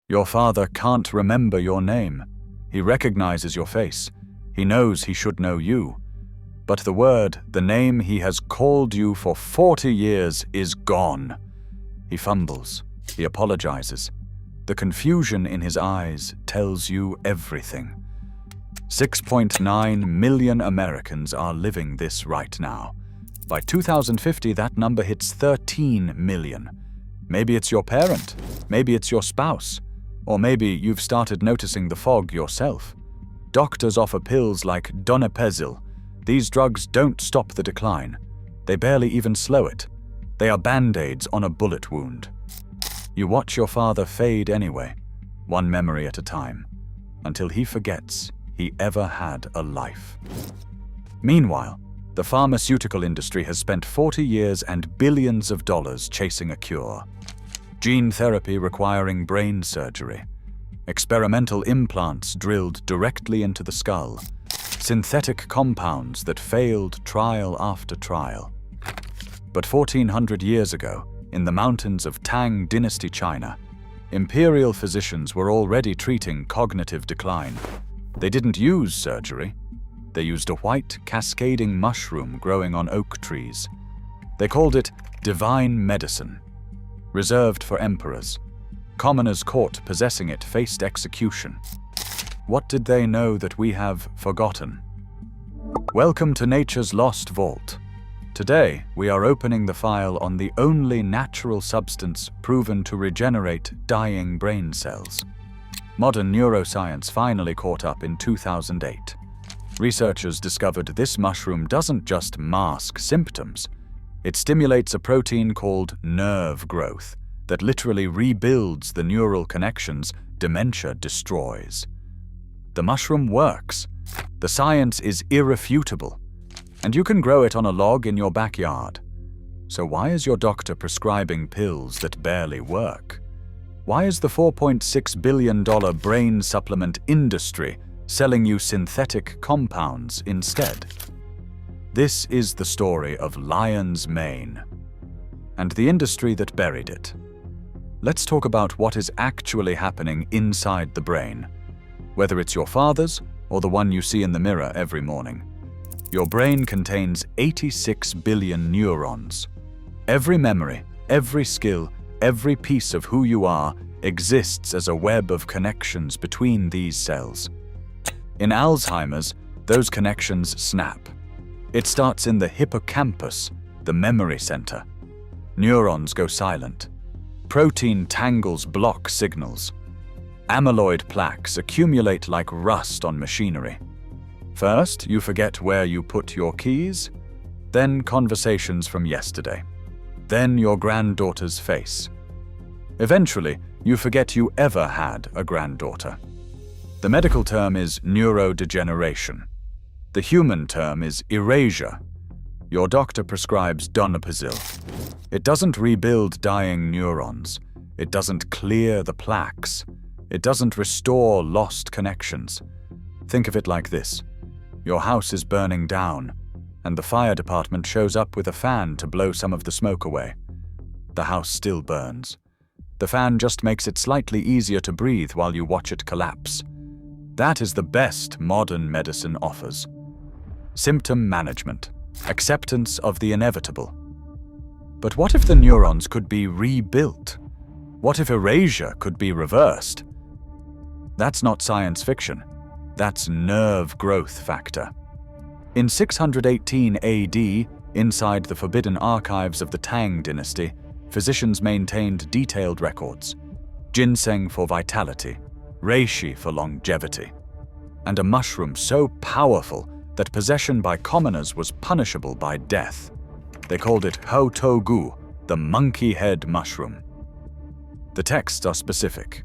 Your father can't remember your name. He recognizes your face. He knows he should know you. But the name he has called you for 40 years is gone. He fumbles. He apologizes. The confusion in his eyes tells you everything. 6.9 million Americans are living this right now. By 2050, that number hits 13 million. Maybe it's your parent, maybe it's your spouse, or maybe you've started noticing the fog yourself. Doctors offer pills like Donepezil. These drugs don't stop the decline. They barely even slow it. They are band-aids on a bullet wound. You watch your father fade anyway, one memory at a time, until he forgets he ever had a life. Meanwhile, the pharmaceutical industry has spent 40 years and billions of dollars chasing a cure. Gene therapy requiring brain surgery, experimental implants drilled directly into the skull, synthetic compounds that failed trial after trial. But 1400 years ago, in the mountains of Tang Dynasty, China, imperial physicians were already treating cognitive decline. They didn't use surgery. They used a white, cascading mushroom growing on oak trees. They called it divine medicine, reserved for emperors. Commoners caught possessing it faced execution. What did they know that we have forgotten? Welcome to nature's lost vault. Today, we are opening the file on the only natural substance proven to regenerate dying brain cells. Modern neuroscience finally caught up in 2008. Researchers discovered this mushroom doesn't just mask symptoms. It stimulates a protein called nerve growth that literally rebuilds the neural connections dementia destroys. The mushroom works. The science is irrefutable. And you can grow it on a log in your backyard. So why is your doctor prescribing pills that barely work? Why is the $4.6 billion brain supplement industry selling you synthetic compounds instead? This is the story of lion's mane and the industry that buried it. Let's talk about what is actually happening inside the brain, whether it's your father's or the one you see in the mirror every morning. Your brain contains 86 billion neurons. Every memory, every skill, every piece of who you are exists as a web of connections between these cells. In Alzheimer's, those connections snap. It starts in the hippocampus, the memory center. Neurons go silent. Protein tangles block signals. Amyloid plaques accumulate like rust on machinery. First, you forget where you put your keys, then conversations from yesterday, then your granddaughter's face. Eventually, you forget you ever had a granddaughter. The medical term is neurodegeneration. The human term is erasure. Your doctor prescribes Donepezil. It doesn't rebuild dying neurons. It doesn't clear the plaques. It doesn't restore lost connections. Think of it like this. Your house is burning down, and the fire department shows up with a fan to blow some of the smoke away. The house still burns. The fan just makes it slightly easier to breathe while you watch it collapse. That is the best modern medicine offers. Symptom management, acceptance of the inevitable. But what if the neurons could be rebuilt? What if erasure could be reversed? That's not science fiction. That's nerve growth factor. In 618 AD, inside the forbidden archives of the Tang Dynasty, physicians maintained detailed records. Ginseng for vitality, reishi for longevity, and a mushroom so powerful that possession by commoners was punishable by death. They called it Hóu Tóu Gū, the monkey head mushroom. The texts are specific.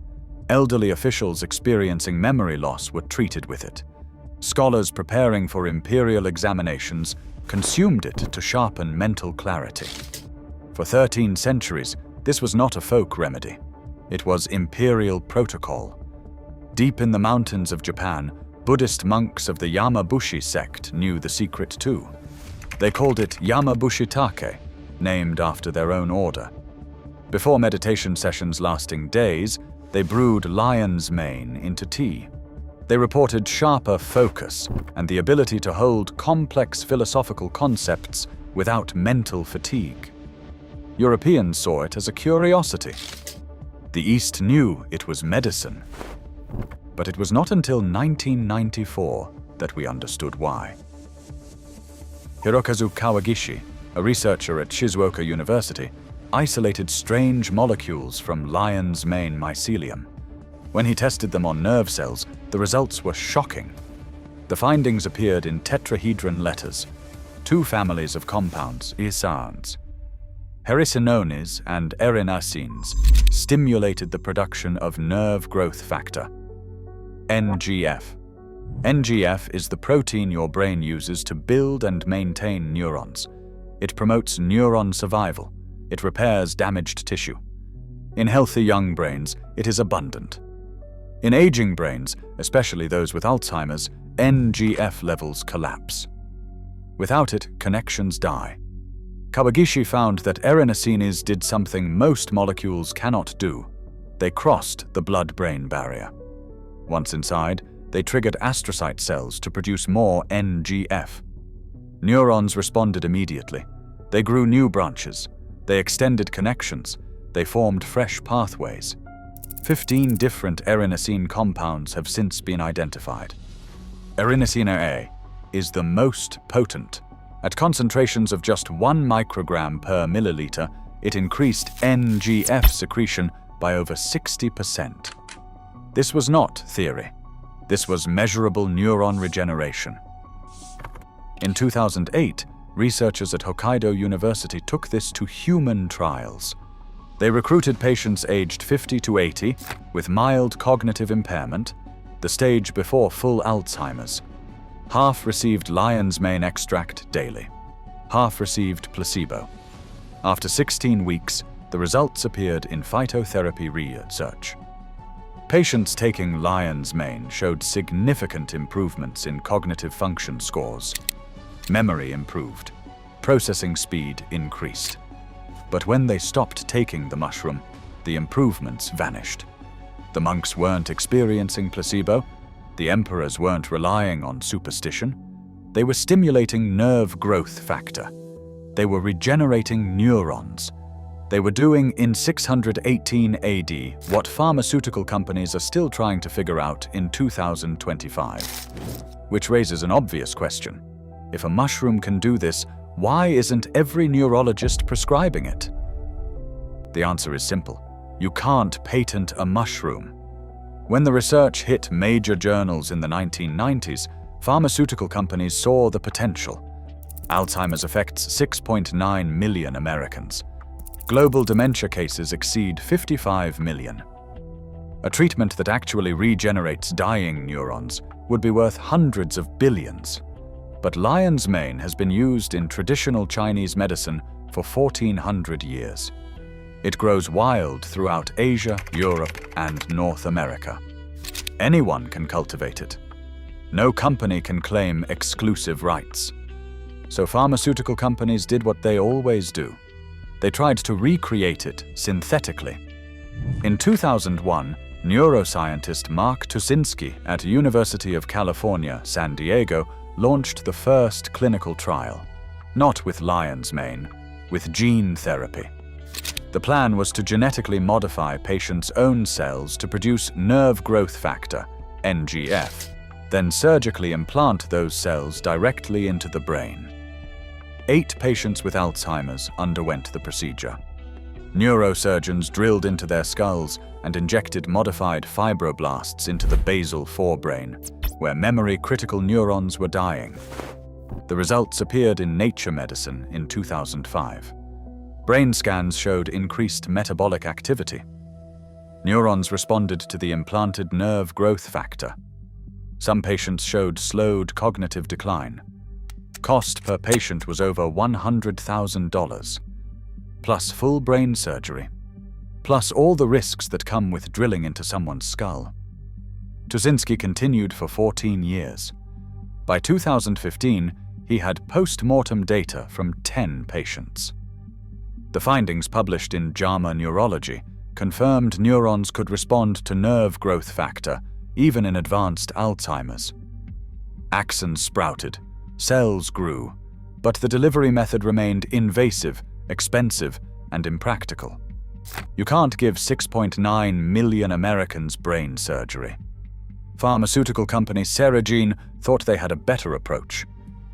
Elderly officials experiencing memory loss were treated with it. Scholars preparing for imperial examinations consumed it to sharpen mental clarity. For 13 centuries, this was not a folk remedy. It was imperial protocol. Deep in the mountains of Japan, Buddhist monks of the Yamabushi sect knew the secret too. They called it Yamabushitake, named after their own order. Before meditation sessions lasting days, They brewed lion's mane into tea. They reported sharper focus and the ability to hold complex philosophical concepts without mental fatigue. Europeans saw it as a curiosity. The East knew it was medicine. But it was not until 1994 that we understood why. Hirokazu Kawagishi, a researcher at Shizuoka University, isolated strange molecules from lion's mane mycelium. When he tested them on nerve cells, the results were shocking. The findings appeared in tetrahedron letters, two families of compounds, isanes. Hericinones and erinaceus stimulated the production of nerve growth factor, NGF. NGF is the protein your brain uses to build and maintain neurons. It promotes neuron survival. It repairs damaged tissue. In healthy young brains, it is abundant. In aging brains, especially those with Alzheimer's, NGF levels collapse. Without it, connections die. Kawagishi found that erinaceus did something most molecules cannot do. They crossed the blood-brain barrier. Once inside, they triggered astrocyte cells to produce more NGF. Neurons responded immediately. They grew new branches. They extended connections. They formed fresh pathways. 15 different erinacine compounds have since been identified. Erinacine A is the most potent. At concentrations of just 1 microgram per milliliter, it increased NGF secretion by over 60%. This was not theory. This was measurable neuron regeneration. In 2008, researchers at Hokkaido University took this to human trials. They recruited patients aged 50 to 80 with mild cognitive impairment, the stage before full Alzheimer's. Half received lion's mane extract daily. Half received placebo. After 16 weeks, the results appeared in phytotherapy research. Patients taking lion's mane showed significant improvements in cognitive function scores. Memory improved. Processing speed increased. But when they stopped taking the mushroom, the improvements vanished. The monks weren't experiencing placebo. The emperors weren't relying on superstition. They were stimulating nerve growth factor. They were regenerating neurons. They were doing in 618 AD what pharmaceutical companies are still trying to figure out in 2025. Which raises an obvious question. If a mushroom can do this, why isn't every neurologist prescribing it? The answer is simple. You can't patent a mushroom. When the research hit major journals in the 1990s, pharmaceutical companies saw the potential. Alzheimer's affects 6.9 million Americans. Global dementia cases exceed 55 million. A treatment that actually regenerates dying neurons would be worth hundreds of billions. But lion's mane has been used in traditional Chinese medicine for 1400 years. It grows wild throughout Asia, Europe, and North America. Anyone can cultivate it. No company can claim exclusive rights. So pharmaceutical companies did what they always do. They tried to recreate it synthetically. In 2001, neuroscientist Mark Tuszynski at University of California, San Diego, launched the first clinical trial. Not with lion's mane, with gene therapy. The plan was to genetically modify patients' own cells to produce nerve growth factor, NGF, then surgically implant those cells directly into the brain. 8 patients with Alzheimer's underwent the procedure. Neurosurgeons drilled into their skulls and injected modified fibroblasts into the basal forebrain, where memory-critical neurons were dying. The results appeared in Nature Medicine in 2005. Brain scans showed increased metabolic activity. Neurons responded to the implanted nerve growth factor. Some patients showed slowed cognitive decline. Cost per patient was over $100,000, plus full brain surgery, plus all the risks that come with drilling into someone's skull. Tuszynski continued for 14 years. By 2015, he had post-mortem data from 10 patients. The findings published in JAMA Neurology confirmed neurons could respond to nerve growth factor, even in advanced Alzheimer's. Axons sprouted, cells grew, but the delivery method remained invasive, expensive, and impractical. You can't give 6.9 million Americans brain surgery. Pharmaceutical company Hericium thought they had a better approach.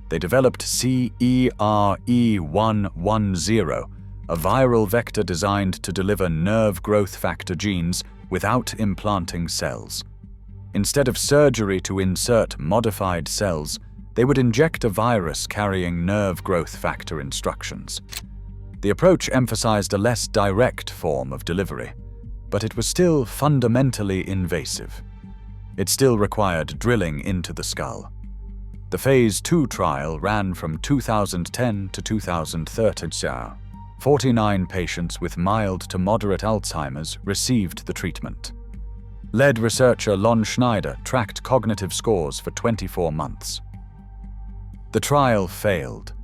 They developed CERE110, a viral vector designed to deliver nerve growth factor genes without implanting cells. Instead of surgery to insert modified cells, they would inject a virus carrying nerve growth factor instructions. The approach emphasized a less direct form of delivery, but it was still fundamentally invasive. It still required drilling into the skull. The Phase 2 trial ran from 2010 to 2013. 49 patients with mild to moderate Alzheimer's received the treatment. Lead researcher Lon Schneider tracked cognitive scores for 24 months. The trial failed.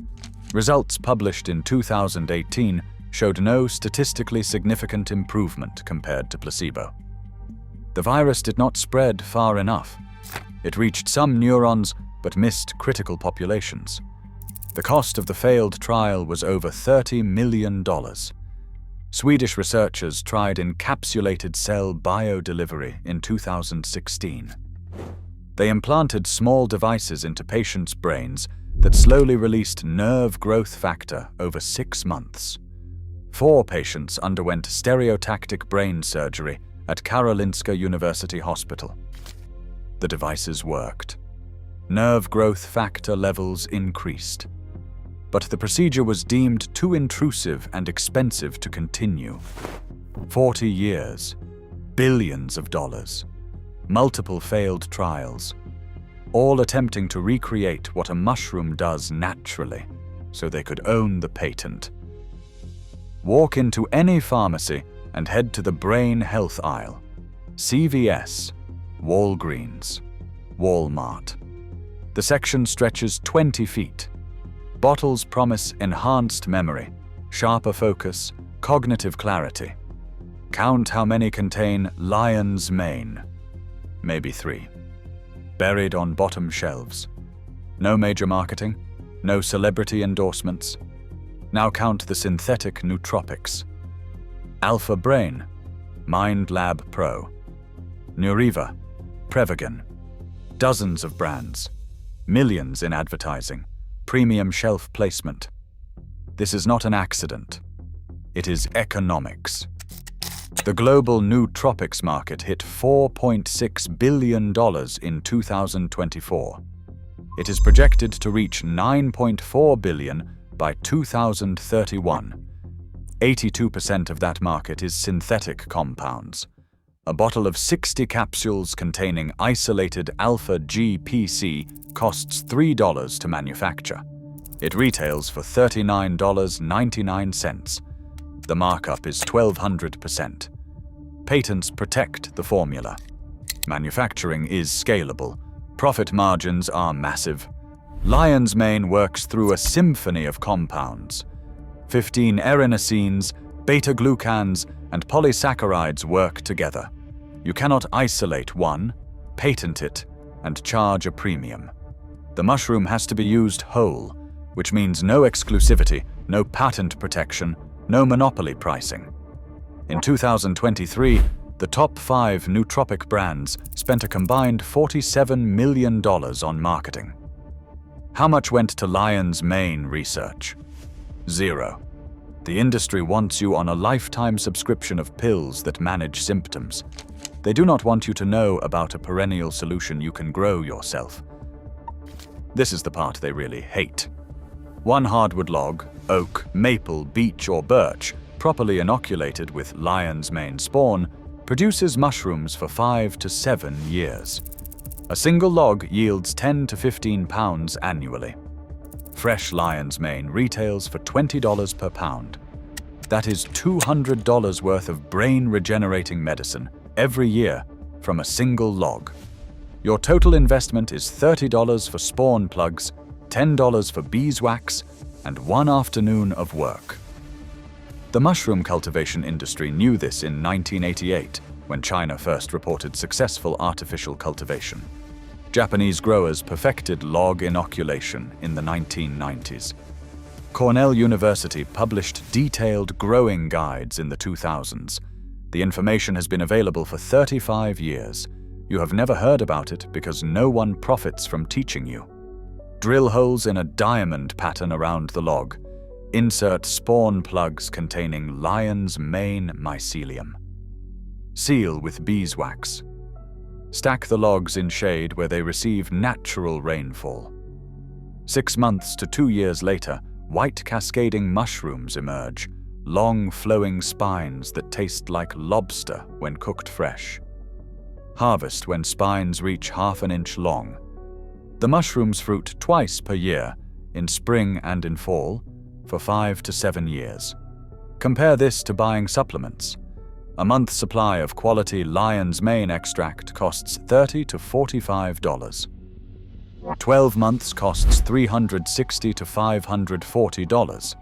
Results published in 2018 showed no statistically significant improvement compared to placebo. The virus did not spread far enough. It reached some neurons but missed critical populations. The cost of the failed trial was over $30 million. Swedish researchers tried encapsulated cell biodelivery in 2016. They implanted small devices into patients' brains that slowly released nerve growth factor over 6 months. 4 patients underwent stereotactic brain surgery at Karolinska University Hospital. The devices worked. Nerve growth factor levels increased. But the procedure was deemed too intrusive and expensive to continue. 40 years, billions of dollars, multiple failed trials, all attempting to recreate what a mushroom does naturally, so they could own the patent. Walk into any pharmacy and head to the brain health aisle. CVS, Walgreens, Walmart. The section stretches 20 feet. Bottles promise enhanced memory, sharper focus, cognitive clarity. Count how many contain lion's mane. Maybe 3. Buried on bottom shelves. No major marketing, no celebrity endorsements. Now count the synthetic nootropics. Alpha Brain, Mind Lab Pro, Neuriva, Prevagen. Dozens of brands, millions in advertising, premium shelf placement. This is not an accident. It is economics. The global nootropics market hit $4.6 billion in 2024. It is projected to reach $9.4 billion by 2031. 82% of that market is synthetic compounds. A bottle of 60 capsules containing isolated alpha-GPC costs $3 to manufacture. It retails for $39.99. The markup is 1,200%. Patents protect the formula. Manufacturing is scalable. Profit margins are massive. Lion's mane works through a symphony of compounds. 15 erinaceus, beta-glucans, and polysaccharides work together. You cannot isolate one, patent it, and charge a premium. The mushroom has to be used whole, which means no exclusivity, no patent protection, no monopoly pricing. In 2023, the top 5 nootropic brands spent a combined $47 million on marketing. How much went to lion's mane research? 0. The industry wants you on a lifetime subscription of pills that manage symptoms. They do not want you to know about a perennial solution you can grow yourself. This is the part they really hate. One hardwood log, oak, maple, beech, or birch, properly inoculated with lion's mane spawn, produces mushrooms for 5 to 7 years. A single log yields 10 to 15 pounds annually. Fresh lion's mane retails for $20 per pound. That is $200 worth of brain-regenerating medicine every year from a single log. Your total investment is $30 for spawn plugs, $10 for beeswax, and 1 afternoon of work. The mushroom cultivation industry knew this in 1988, when China first reported successful artificial cultivation. Japanese growers perfected log inoculation in the 1990s. Cornell University published detailed growing guides in the 2000s. The information has been available for 35 years. You have never heard about it because no one profits from teaching you. Drill holes in a diamond pattern around the log. Insert spawn plugs containing lion's mane mycelium. Seal with beeswax. Stack the logs in shade where they receive natural rainfall. 6 months to 2 years later, white cascading mushrooms emerge, long flowing spines that taste like lobster when cooked fresh. Harvest when spines reach ½ an inch long. The mushrooms fruit twice per year, in spring and in fall, for 5 to 7 years. Compare this to buying supplements. A month's supply of quality lion's mane extract costs $30 to $45. 12 months costs $360 to $540.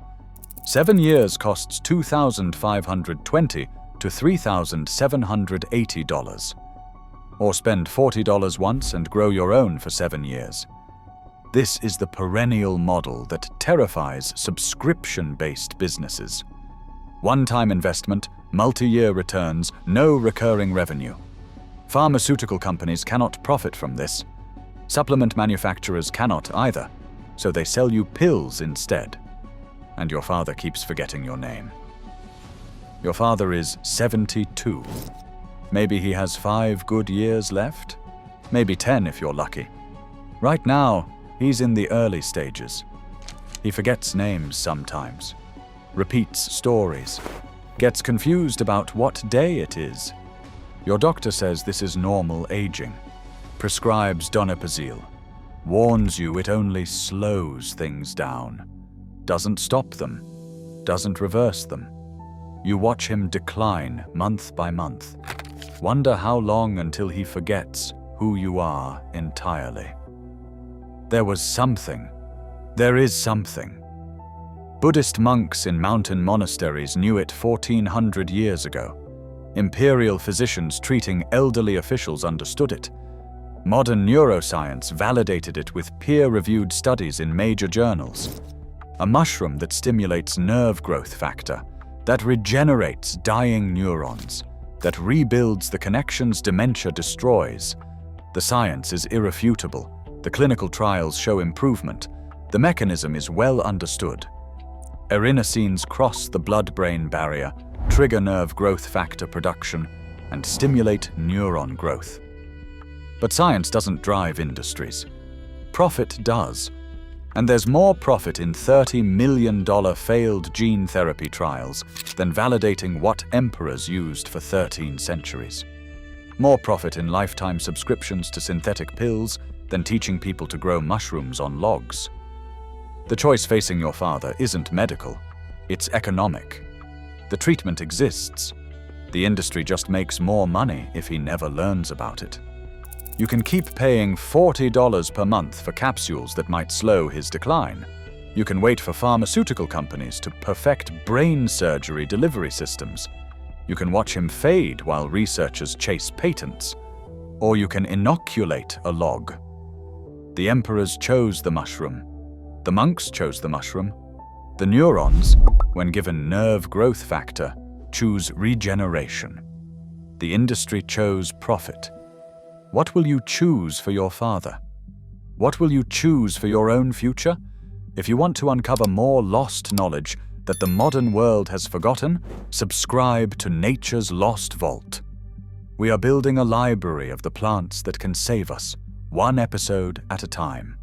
7 years costs $2,520 to $3,780. Or spend $40 once and grow your own for 7 years. This is the perennial model that terrifies subscription-based businesses. One-time investment, multi-year returns, no recurring revenue. Pharmaceutical companies cannot profit from this. Supplement manufacturers cannot either, so they sell you pills instead. And your father keeps forgetting your name. Your father is 72. Maybe he has 5 good years left. Maybe 10 if you're lucky. Right now, he's in the early stages. He forgets names sometimes, repeats stories, gets confused about what day it is. Your doctor says this is normal aging, prescribes Donepezil, warns you it only slows things down, doesn't stop them, doesn't reverse them. You watch him decline month by month. Wonder how long until he forgets who you are entirely. There was something. There is something. Buddhist monks in mountain monasteries knew it 1400 years ago. Imperial physicians treating elderly officials understood it. Modern neuroscience validated it with peer-reviewed studies in major journals. A mushroom that stimulates nerve growth factor, that regenerates dying neurons, that rebuilds the connections dementia destroys. The science is irrefutable. The clinical trials show improvement. The mechanism is well understood. Erinacines cross the blood-brain barrier, trigger nerve growth factor production, and stimulate neuron growth. But science doesn't drive industries. Profit does. And there's more profit in $30 million failed gene therapy trials than validating what emperors used for 13 centuries. More profit in lifetime subscriptions to synthetic pills than teaching people to grow mushrooms on logs. The choice facing your father isn't medical, it's economic. The treatment exists. The industry just makes more money if he never learns about it. You can keep paying $40 per month for capsules that might slow his decline. You can wait for pharmaceutical companies to perfect brain surgery delivery systems. You can watch him fade while researchers chase patents. Or you can inoculate a log. The emperors chose the mushroom. The monks chose the mushroom. The neurons, when given nerve growth factor, choose regeneration. The industry chose profit. What will you choose for your father? What will you choose for your own future? If you want to uncover more lost knowledge that the modern world has forgotten, subscribe to Nature's Lost Vault. We are building a library of the plants that can save us, one episode at a time.